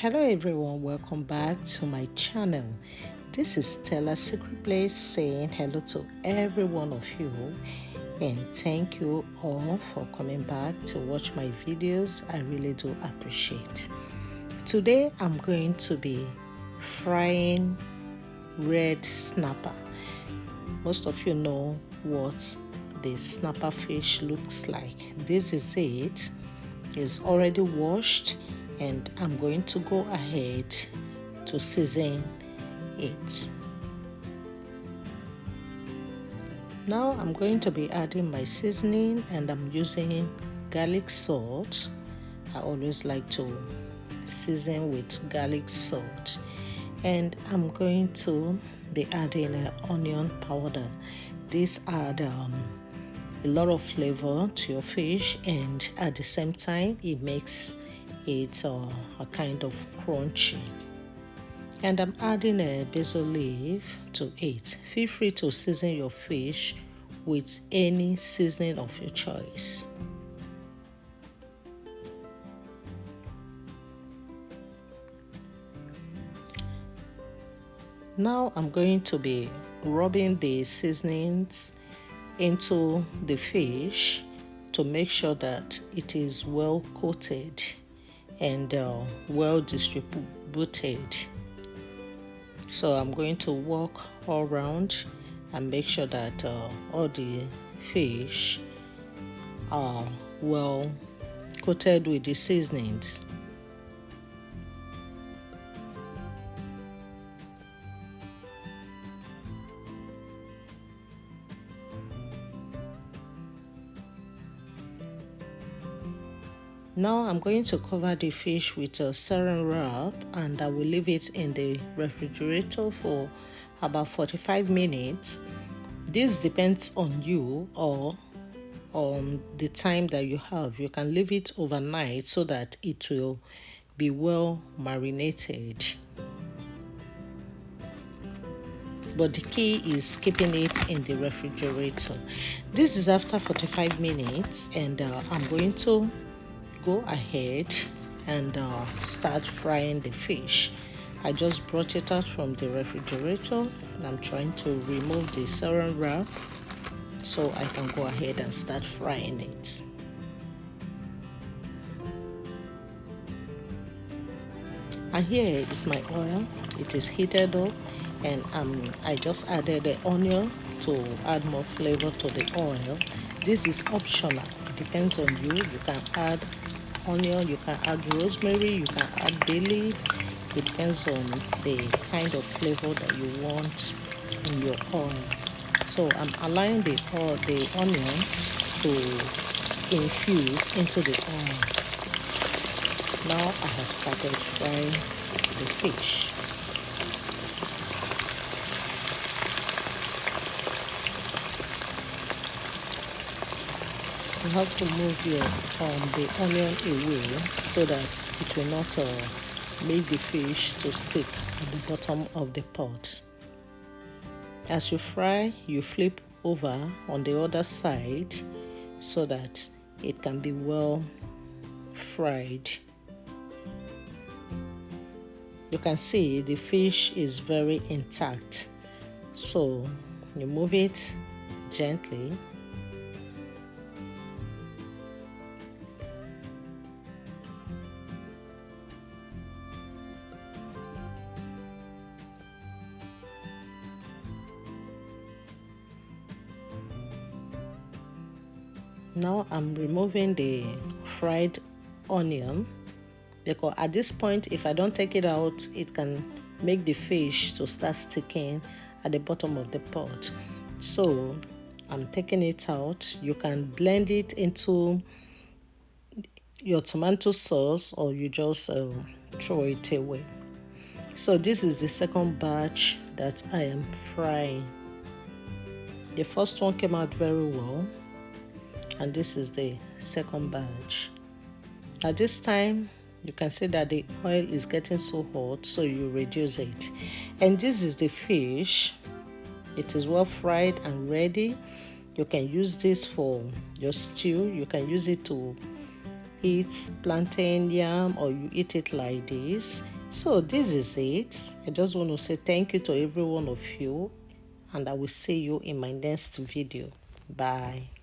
Hello everyone, welcome back to my channel. This is Stella Secret Place saying hello to every one of you and thank you all for coming back to watch my videos. I really do appreciate. Today I'm going to be frying red snapper. Most of you know what the snapper fish looks like. This is it. It's already washed and I'm going to go ahead to season it. Now I'm going to be adding my seasoning and I'm using garlic salt. I always like to season with garlic salt. And I'm going to be adding onion powder. These add a lot of flavor to your fish, and at the same time it makes it a kind of crunchy. And I'm adding a basil leaf to it. Feel free to season your fish with any seasoning of your choice. Now I'm going to be rubbing the seasonings into the fish to make sure that it is well coated and well distributed. So I'm going to walk all around and make sure that all the fish are well coated with the seasonings. Now I'm going to cover the fish with a saran wrap and I will leave it in the refrigerator for about 45 minutes. This depends on you or on the time that you have. You can leave it overnight so that it will be well marinated. But the key is keeping it in the refrigerator. This is after 45 minutes and I'm going to go ahead and start frying the fish. I just brought it out from the refrigerator and I'm trying to remove the saran wrap so I can go ahead and start frying it. And here is my oil. It is heated up and I just added the onion to add more flavor to the oil. This is optional. It depends on you. You can add onion, you can add rosemary, you can add bay leaf. It depends on the kind of flavor that you want in your oil. So I'm allowing the onion to infuse into the oil. Now I have started frying the fish. You have to move the onion away so that it will not make the fish to stick at the bottom of the pot. As you fry, you flip over on the other side so that it can be well fried. You can see the fish is very intact, so you move it gently. Now I'm removing the fried onion because at this point if I don't take it out it can make the fish to start sticking at the bottom of the pot. So I'm taking it out. You can blend it into your tomato sauce or you just throw it away. So this is the second batch that I am frying. The first one came out very well and this is the second batch. At this time you can see that the oil is getting so hot, so you reduce it. And this is the fish. It is well fried and ready. You can use this for your stew. You can use it to eat plantain yam or you eat it like this. So this is it. I just want to say thank you to every one of you, and I will see you in my next video. Bye.